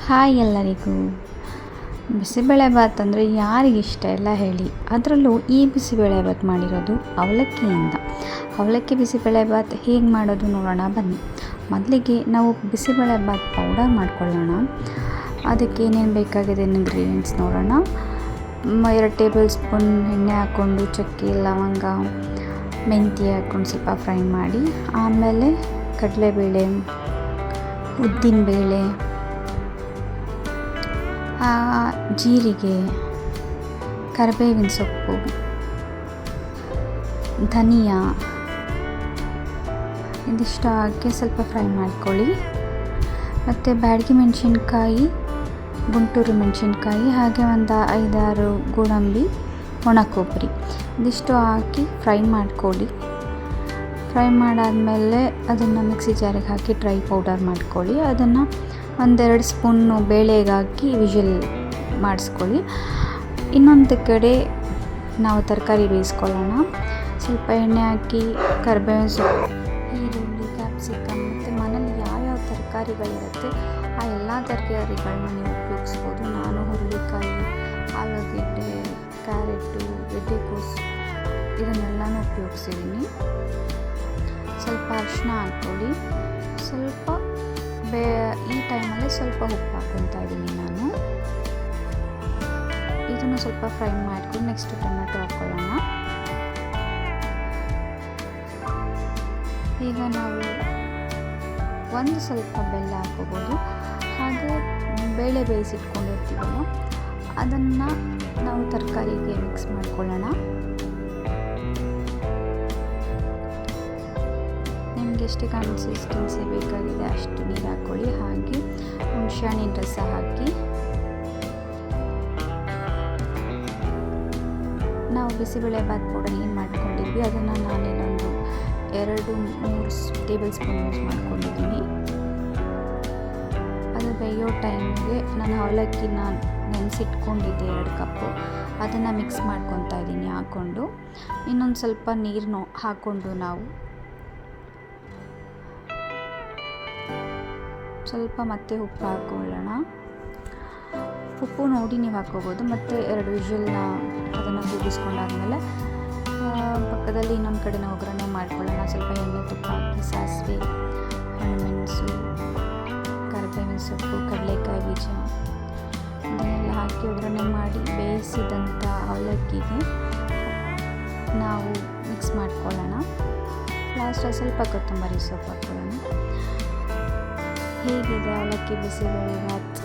Hi ಎಲ್ಲರಿಗೂ. ಬಿಸಿಬೇಳೆಭಾತ್ ಅಂದರೆ ಯಾರಿಗಿಷ್ಟ ಎಲ್ಲ ಹೇಳಿ. ಅದರಲ್ಲೂ ಈ ಬಿಸಿಬೇಳೆಭಾತ್ ಮಾಡಿರೋದು ಅವಲಕ್ಕಿಯಿಂದ. ಅವಲಕ್ಕಿ ಬಿಸಿಬೇಳೆಭಾತ್ ಹೇಗೆ ಮಾಡೋದು ನೋಡೋಣ ಬನ್ನಿ. ಮೊದಲಿಗೆ ನಾವು ಬಿಸಿಬೇಳೆಭಾತ್ ಪೌಡರ್ ಮಾಡ್ಕೊಳ್ಳೋಣ. ಅದಕ್ಕೆ ಏನೇನು ಬೇಕಾಗಿದೆ ಇಂಗ್ರೀಡಿಯೆಂಟ್ಸ್ ನೋಡೋಣ. 2 ಟೇಬಲ್ ಸ್ಪೂನ್ ಎಣ್ಣೆ ಹಾಕ್ಕೊಂಡು ಚಕ್ಕೆ ಲವಂಗ ಮೆಂತ್ಯ ಹಾಕ್ಕೊಂಡು ಸ್ವಲ್ಪ ಫ್ರೈ ಮಾಡಿ, ಆಮೇಲೆ ಕಡಲೆಬೇಳೆ, ಉದ್ದಿನಬೇಳೆ, ಜೀರಿಗೆ, ಕರಿಬೇವಿನ ಸೊಪ್ಪು, ಧನಿಯಾ ಇದಿಷ್ಟು ಹಾಕಿ ಸ್ವಲ್ಪ ಫ್ರೈ ಮಾಡ್ಕೊಳ್ಳಿ. ಮತ್ತು ಬ್ಯಾಡಗಿ ಮೆಣಸಿನ್ಕಾಯಿ, ಗುಂಟೂರು ಮೆಣಸಿನ್ಕಾಯಿ, ಹಾಗೆ ಒಂದು 5-6 ಗೋಡಂಬಿ, ಒಣ ಕೊಬ್ಬರಿ ಇದಿಷ್ಟು ಹಾಕಿ ಫ್ರೈ ಮಾಡ್ಕೊಳ್ಳಿ. ಫ್ರೈ ಮಾಡಾದಮೇಲೆ ಅದನ್ನು ಮಿಕ್ಸಿ ಜಾರಿಗೆ ಹಾಕಿ ಡ್ರೈ ಪೌಡರ್ ಮಾಡ್ಕೊಳ್ಳಿ. ಅದನ್ನು 1-2 ಸ್ಪೂನು ಬೇಳೆಗೆ ಹಾಕಿ ವಿಷಲ್ ಮಾಡಿಸ್ಕೊಳ್ಳಿ. ಇನ್ನೊಂದು ಕಡೆ ನಾವು ತರಕಾರಿ ಬೇಯಿಸ್ಕೊಳ್ಳೋಣ. ಸ್ವಲ್ಪ ಎಣ್ಣೆ ಹಾಕಿ ಕರಿಬೇವಿನ ಸೊಪ್ಪು, ಈರುಳ್ಳಿ, ಕ್ಯಾಪ್ಸಿಕಮ್ ಮತ್ತು ಮನೇಲಿ ಯಾವ್ಯಾವ ತರಕಾರಿಗಳಿರುತ್ತೆ ಆ ಎಲ್ಲ ತರಕಾರಿಗಳನ್ನ ನೀವು ಉಪಯೋಗಿಸ್ಬೋದು. ನಾನು ಹುರುಳಿಕಾಯಿ, ಆಲೂಗೆಡ್ಡೆ, ಕ್ಯಾರೆಟು, ಗೆಡ್ಡೆಕೋಸು ಇದನ್ನೆಲ್ಲನೂ ಉಪಯೋಗಿಸಿದ್ದೀನಿ. ಸ್ವಲ್ಪ ಅರಿಶಿನ ಹಾಕ್ಕೊಳ್ಳಿ. ಸ್ವಲ್ಪ ಈ ಟೈಮಲ್ಲಿ ಸ್ವಲ್ಪ ಉಪ್ಪು ಹಾಕ್ಕೊತಾ ಇದ್ದೀನಿ ನಾನು. ಇದನ್ನು ಸ್ವಲ್ಪ ಫ್ರೈ ಮಾಡ್ಕೊಂಡು ನೆಕ್ಸ್ಟ್ ಟೊಮೆಟೊ ಹಾಕ್ಕೊಳ್ಳೋಣ. ಈಗ ನಾವು ಒಂದು ಸ್ವಲ್ಪ ಬೆಲ್ಲ ಹಾಕೋಬೋದು. ಹಾಗೆ ಬೇಳೆ ಬೇಯಿಸಿಟ್ಕೊಂಡಿರ್ತೀವಲ್ಲ ಅದನ್ನು ನಾವು ತರಕಾರಿಗೆ ಮಿಕ್ಸ್ ಮಾಡ್ಕೊಳ್ಳೋಣ. ಎಷ್ಟು ಕನ್ಸಿಸ್ಟೆನ್ಸಿ ಬೇಕಾಗಿದೆ ಅಷ್ಟು ನೀರು ಹಾಕ್ಕೊಳ್ಳಿ. ಹಾಗೆ ಹುಣಸೆಹಣ್ಣಿನ ರಸ ಹಾಕಿ ನಾವು ಬಿಸಿಬೇಳೆಭಾತ್ ಪೌಡರ್ ಏನು ಮಾಡ್ಕೊಂಡಿದ್ವಿ ಅದನ್ನು ನಾನೇನೊಂದು 2-3 ಟೇಬಲ್ ಸ್ಪೂನ್ ಯೂಸ್ ಮಾಡ್ಕೊಂಡಿದ್ದೀನಿ. ಅದು ಬೇಯೋ ಟೈಮಿಗೆ ನಾನು ಅವಲಕ್ಕಿನ ನೆನೆಸಿಟ್ಕೊಂಡಿದ್ದೆ 2 ಕಪ್ಪು, ಅದನ್ನು ಮಿಕ್ಸ್ ಮಾಡ್ಕೊತಾ ಇದ್ದೀನಿ ಹಾಕ್ಕೊಂಡು. ಇನ್ನೊಂದು ಸ್ವಲ್ಪ ನೀರನ್ನು ಹಾಕ್ಕೊಂಡು ನಾವು ಸ್ವಲ್ಪ ಮತ್ತೆ ಉಪ್ಪು ಹಾಕ್ಕೊಳ್ಳೋಣ. ಉಪ್ಪು ನೋಡಿ ನೀವು ಹಾಕ್ಕೋಬೋದು. ಮತ್ತು 2 ವಿಷಲ್ನ ಅದನ್ನು ಕೂಗಿಸ್ಕೊಂಡಾದ್ಮೇಲೆ ಪಕ್ಕದಲ್ಲಿ ಇನ್ನೊಂದು ಕಡೆ ನಾವು ಒಗ್ಗರಣೆ ಮಾಡ್ಕೊಳ್ಳೋಣ. ಸ್ವಲ್ಪ ಎಣ್ಣೆ, ತುಪ್ಪ ಹಾಕಿ ಸಾಸಿವೆ, ಹಣ್ಣುಮೆಣಸು, ಕರಿಬೇವಿನ ಸೊಪ್ಪು, ಕಡಲೆಕಾಯಿ ಬೀಜ ಇದನ್ನೆಲ್ಲ ಹಾಕಿ ಒಗ್ಗರಣೆ ಮಾಡಿ ಬೇಯಿಸಿದಂಥ ಅವಲಕ್ಕಿಗೆ ನಾವು ಮಿಕ್ಸ್ ಮಾಡ್ಕೊಳ್ಳೋಣ. ಲಾಸ್ಟಲ್ಲಿ ಸ್ವಲ್ಪ ಕೊತ್ತಂಬರಿ ಸೊಪ್ಪು ಹಾಕ್ಕೊಳ್ಳೋಣ. ಹೇಗಿದೆ ಅವಲಕ್ಕಿ ಬಿಸಿಬೇಳೆಭಾತ್?